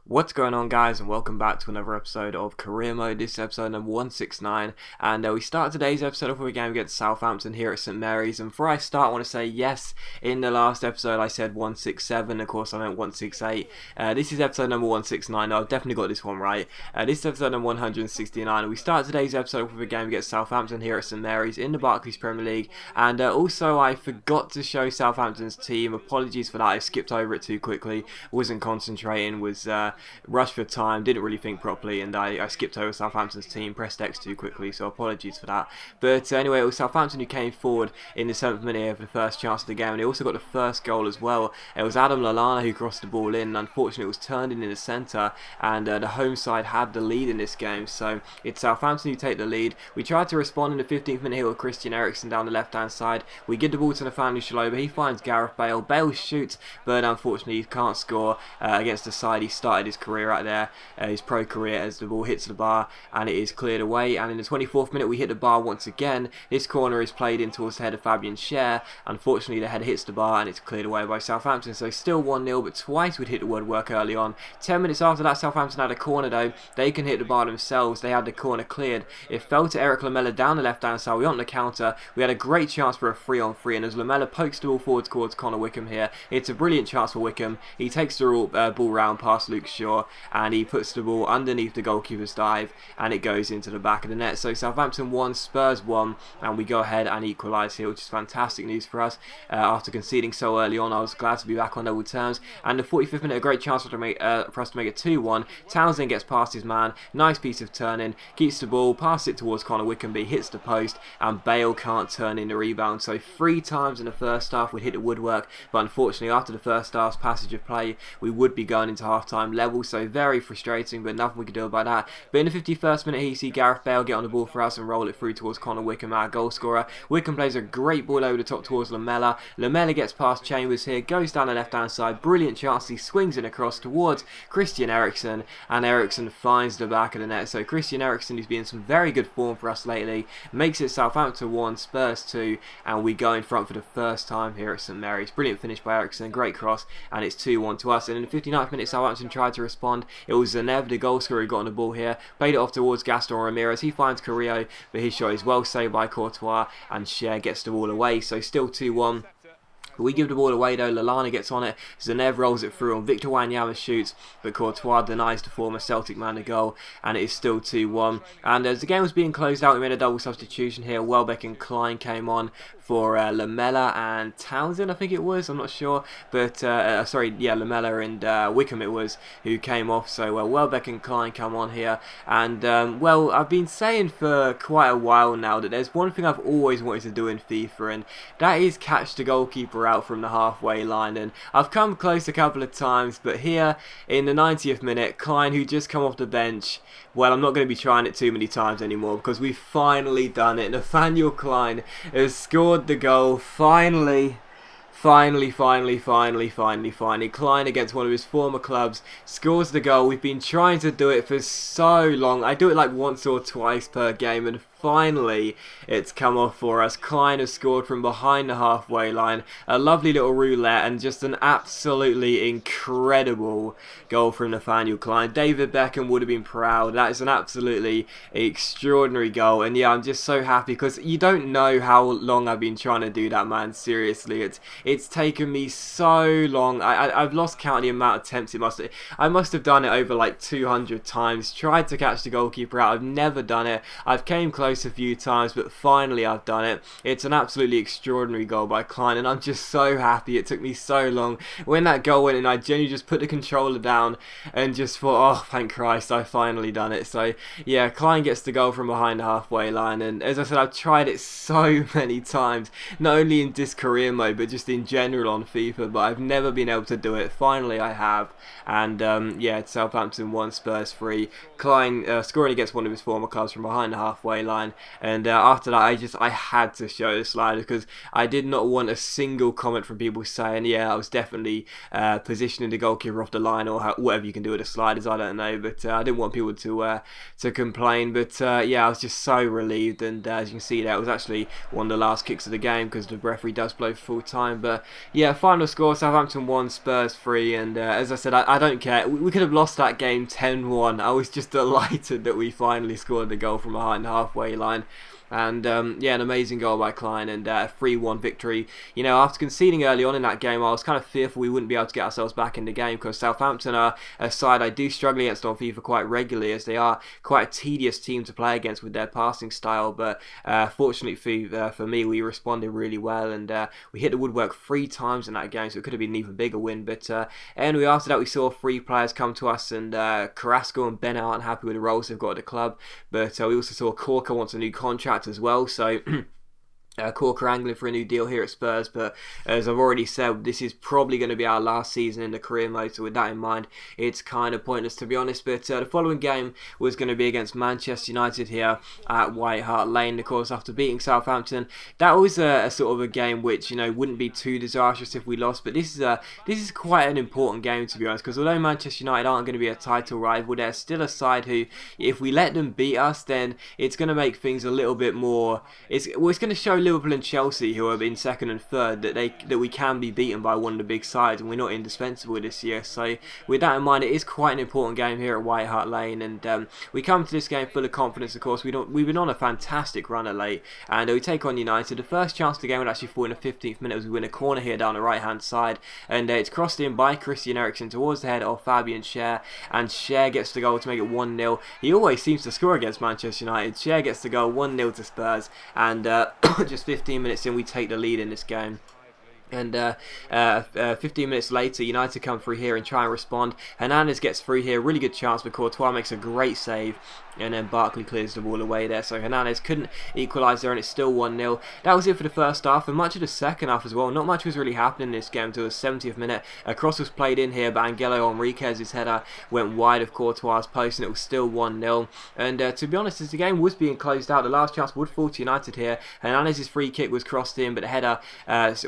What's going on, guys, and welcome back to another episode of Career Mode. This is episode number 169, and we start today's episode off with a game against Southampton here at St Mary's. And before I start, I want to say yes, in the last episode I said 167, of course I meant 168. This is episode number 169, I've definitely got this one right. This is episode number 169, and we start today's episode off with a game against Southampton here at St Mary's in the Barclays Premier League. And also I forgot to show Southampton's team, apologies for that, I skipped over it too quickly, wasn't concentrating, was rushed for time, didn't really think properly, and I skipped over Southampton's team, pressed X too quickly, so apologies for that. But anyway, it was Southampton who came forward in the 7th minute here for the first chance of the game, and they also got the first goal as well. It was Adam Lallana who crossed the ball in, and unfortunately it was turned in the centre, and the home side had the lead in this game, so it's Southampton who take the lead. We tried to respond in the 15th minute here with Christian Eriksen down the left hand side. We give the ball to Nathaniel Chalobah, he finds Gareth Bale, Bale shoots, but unfortunately he can't score against the side he started his career out there, his pro career, as the ball hits the bar and it is cleared away. And in the 24th minute we hit the bar once again. This corner is played in towards the head of Fabian Schär. Unfortunately the head hits the bar and it's cleared away by Southampton, so still 1-0, but twice we'd hit the woodwork early on. 10 minutes after that Southampton had a corner though. They can hit the bar themselves, they had the corner cleared. It fell to Eric Lamela down the left hand side. We on the counter, we had a great chance for a 3-on-3, and as Lamela pokes the ball forward towards Connor Wickham here, it's a brilliant chance for Wickham. He takes the ball round past Luke Shaw and he puts the ball underneath the goalkeeper's dive and it goes into the back of the net. So Southampton 1, Spurs 1, and we go ahead and equalise here, which is fantastic news for us. After conceding so early on, I was glad to be back on level terms. And the 45th minute, a great chance for us to make it 2-1. Townsend gets past his man, nice piece of turning, keeps the ball, passes it towards Connor Wickham, hits the post, and Bale can't turn in the rebound. So 3 times in the first half we'd hit the woodwork, but unfortunately after the first half's passage of play we would be going into half-time level, so very frustrating, but nothing we could do about that. But in the 51st minute here you see Gareth Bale get on the ball for us and roll it through towards Connor Wickham, our goal scorer. Wickham plays a great ball over the top towards Lamela. Lamela gets past Chambers here, goes down the left hand side, brilliant chance, he swings it across towards Christian Eriksen, and Eriksen finds the back of the net. So Christian Eriksen, who's been in some very good form for us lately, makes it Southampton 1, Spurs 2, and we go in front for the first time here at St Mary's. Brilliant finish by Eriksen, great cross, and it's 2-1 to us. And in the 59th minute Southampton tried to respond. It was Zanev, the goal scorer, who got on the ball here, played it off towards Gaston Ramirez. He finds Carrillo, but his shot is well saved by Courtois, and Schär gets the ball away, so still 2-1. We give the ball away though, Lallana gets on it, Zanev rolls it through, and Victor Wanyama shoots, but Courtois denies the former Celtic man a goal, and it is still 2-1. And as the game was being closed out, we made a double substitution here. Welbeck and Klein came on for Lamela and Townsend, I think it was, I'm not sure, but Lamela and Wickham it was who came off. So Welbeck and Klein come on here, and well, I've been saying for quite a while now that there's one thing I've always wanted to do in FIFA, and that is catch the goalkeeper out from the halfway line, and I've come close a couple of times, but here in the 90th minute, Klein, who just come off the bench, well, I'm not going to be trying it too many times anymore because we've finally done it. Nathaniel Klein has scored the goal, finally. Finally, Klein against one of his former clubs scores the goal. We've been trying to do it for so long. I do it like once or twice per game, and finally it's come off for us. Klein has scored from behind the halfway line. A lovely little roulette and just an absolutely incredible goal from Nathaniel Klein. David Beckham would have been proud. That is an absolutely extraordinary goal, and yeah, I'm just so happy because you don't know how long I've been trying to do that, man. Seriously, it's taken me so long. I've lost count of the amount of attempts I must have done it over like 200 times. Tried to catch the goalkeeper out. I've never done it. I've came close a few times, but finally I've done it. It's an absolutely extraordinary goal by Klein, and I'm just so happy. It took me so long. When that goal went in, I genuinely just put the controller down and just thought, oh, thank Christ, I finally done it. So yeah, Klein gets the goal from behind the halfway line, and as I said, I've tried it so many times, not only in this career mode, but just in general on FIFA, but I've never been able to do it. Finally I have, and yeah, it's Southampton 1, Spurs 3. Klein scoring against one of his former clubs from behind the halfway line. line. And after that, I had to show the slide because I did not want a single comment from people saying, yeah, I was definitely positioning the goalkeeper off the line or whatever you can do with the sliders. I don't know, but I didn't want people to complain. But yeah, I was just so relieved. And as you can see, that was actually one of the last kicks of the game because the referee does blow for full time. But yeah, final score: Southampton 1, Spurs 3. And as I said, I don't care. We could have lost that game 10-1. I was just delighted that we finally scored the goal from behind the halfway line. And yeah, an amazing goal by Klein and a 3-1 victory. You know, after conceding early on in that game, I was kind of fearful we wouldn't be able to get ourselves back in the game because Southampton are a side I do struggle against on FIFA quite regularly, as they are quite a tedious team to play against with their passing style. But fortunately for me, we responded really well and we hit the woodwork 3 times in that game, so it could have been an even bigger win. But anyway, after that, we saw 3 players come to us, and Carrasco and Ben aren't happy with the roles they've got at the club. But we also saw Corker wants a new contract as well, so Corker angling for a new deal here at Spurs, but as I've already said, this is probably going to be our last season in the career mode, so with that in mind, it's kind of pointless to be honest. But the following game was going to be against Manchester United here at White Hart Lane. Of course, after beating Southampton, that was a sort of a game which, you know, wouldn't be too disastrous if we lost, but this is quite an important game to be honest, because although Manchester United aren't going to be a title rival, they're still a side who, if we let them beat us, then it's going to make things a little bit more, it's going to show Liverpool and Chelsea, who are in second and third, that we can be beaten by one of the big sides, and we're not indispensable this year. So with that in mind, it is quite an important game here at White Hart Lane, and we come to this game full of confidence. Of course, we've been on a fantastic run of late, and we take on United. The first chance of the game would actually fall in the 15th minute as we win a corner here down the right hand side, and it's crossed in by Christian Eriksen towards the head of Fabian Schär, and Schär gets the goal to make it 1-0. He always seems to score against Manchester United. Schär gets the goal, 1-0 to Spurs, and just 15 minutes in, we take the lead in this game. And 15 minutes later, United come through here and try and respond. Hernandez gets through here, really good chance, but Courtois makes a great save, and then Barkley clears the ball away there. So Hernandez couldn't equalise there, and it's still 1-0. That was it for the first half, and much of the second half as well. Not much was really happening in this game until the 70th minute. A cross was played in here, but Angelo Henriquez's header went wide of Courtois' post, and it was still 1-0. And to be honest, as the game was being closed out, the last chance would fall to United here. Hernandez's free kick was crossed in, but the header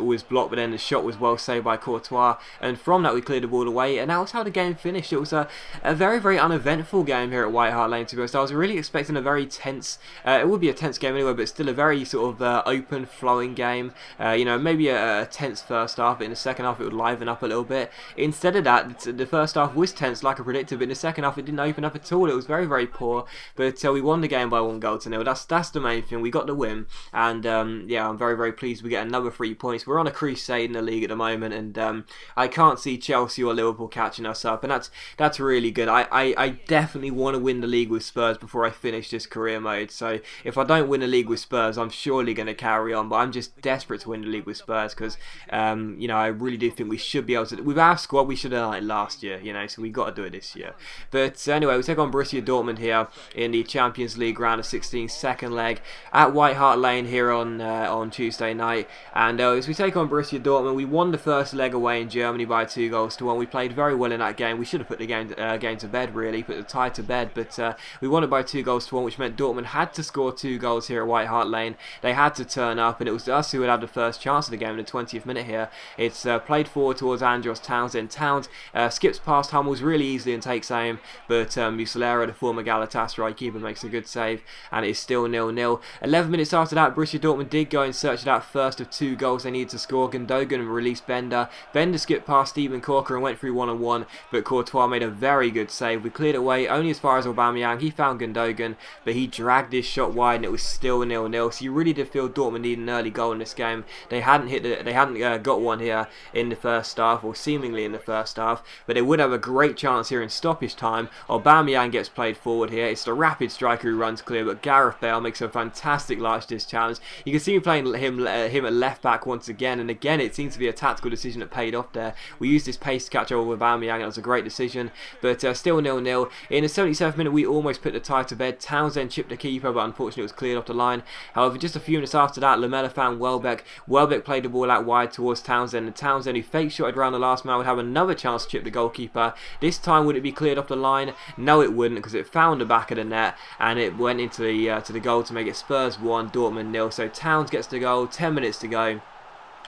was blocked, but then the shot was well saved by Courtois, and from that we cleared the ball away, and that was how the game finished. It was a very, very uneventful game here at White Hart Lane, to be honest. I was really expecting a very tense, it would be a tense game anyway, but still a very sort of open, flowing game. You know, maybe a tense first half, but in the second half it would liven up a little bit. Instead of that, the first half was tense like I predicted, but in the second half it didn't open up at all. It was very, very poor, but we won the game by 1-0. That's the main thing. We got the win, and yeah, I'm very, very pleased we get another 3 points. We're on a crusade in the league at the moment, and I can't see Chelsea or Liverpool catching us up, and that's really good. I definitely want to win the league with Spurs before I finish this career mode. So if I don't win the league with Spurs, I'm surely going to carry on, but I'm just desperate to win the league with Spurs because you know, I really do think we should be able to. With our squad, we should have done it last year, you know, so we got to do it this year. But anyway, we take on Borussia Dortmund here in the Champions League round of 16, second leg at White Hart Lane here on Tuesday night, and as we take on Borussia Dortmund, we won the first leg away in Germany by 2-1. We played very well in that game. We should have put the game to bed, really, put the tie to bed, but we won it by 2-1, which meant Dortmund had to score 2 goals here at White Hart Lane. They had to turn up, and it was us who would have the first chance of the game in the 20th minute here. It's played forward towards Andros Townsend. Towns skips past Hummels really easily and takes aim, but Muslera, the former Galatasaray keeper, makes a good save, and it's still 0-0. 11 minutes after that, Borussia Dortmund did go in search of that first of 2 goals they needed to score. Gundogan released Bender. Bender skipped past Steven Corker and went through 1-on-1, but Courtois made a very good save. We cleared it away only as far as Aubameyang. He found Gundogan, but he dragged his shot wide, and it was still 0-0. So you really did feel Dortmund needed an early goal in this game. They hadn't got one here in the first half, or seemingly in the first half, but they would have a great chance here in stoppage time. Aubameyang gets played forward here. It's the rapid striker who runs clear, but Gareth Bale makes a fantastic last ditch challenge. You can see me playing him at left back once again, and again again, it seems to be a tactical decision that paid off there. We used this pace to catch over with Aubameyang, and it was a great decision, but still 0-0. In the 77th minute, we almost put the tie to bed. Townsend chipped the keeper, but unfortunately it was cleared off the line. However, just a few minutes after that, Lamela found Welbeck. Welbeck played the ball out wide towards Townsend, and Townsend, who fake shotted around the last man, would have another chance to chip the goalkeeper. This time, would it be cleared off the line? No, it wouldn't, because it found the back of the net, and it went into the to the goal to make it Spurs 1, Dortmund 0. So Towns gets the goal, 10 minutes to go.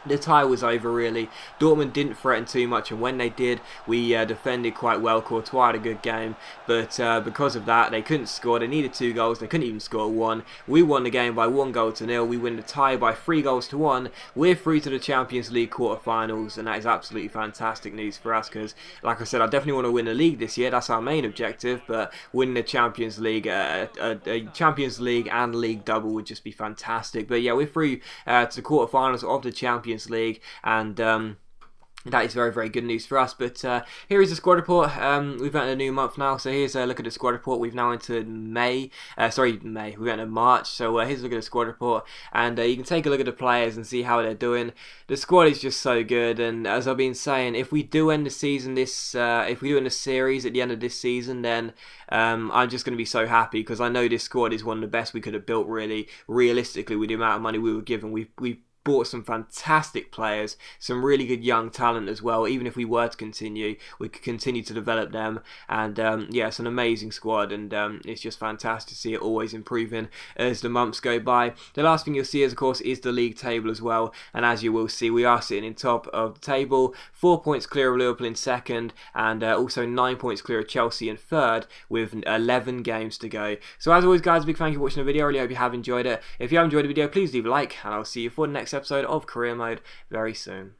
The tie was over really. Dortmund didn't threaten too much, and when they did, we defended quite well. Courtois had a good game, but because of that, they couldn't score. They needed 2 goals. They couldn't even score 1. We won the game by 1-0. We win the tie by 3-1. We're through to the Champions League quarterfinals, and that is absolutely fantastic news for us because, like I said, I definitely want to win the league this year. That's our main objective, but winning the Champions League, a Champions League and league double would just be fantastic. But yeah, we're through to the quarterfinals of the Champions League, and that is very, very good news for us. But here is the squad report. We've entered a new month now, so here's a look at the squad report. We've now entered May. We've entered March. So here's a look at the squad report, and you can take a look at the players and see how they're doing. The squad is just so good, and as I've been saying, if we do end the season if we do end the series at the end of this season, then I'm just going to be so happy because I know this squad is one of the best we could have built. Really, realistically, with the amount of money we were given, we've bought some fantastic players, some really good young talent as well. Even if we were to continue, we could continue to develop them, and yeah, it's an amazing squad, and it's just fantastic to see it always improving as the months go by. The last thing you'll see, of course, is the league table as well, and as you will see, we are sitting in top of the table, 4 points clear of Liverpool in second, and also 9 points clear of Chelsea in third, with 11 games to go. So as always, guys, a big thank you for watching the video. I really hope you have enjoyed it. If you have enjoyed the video, please leave a like, and I'll see you for the next episode of Career Mode very soon.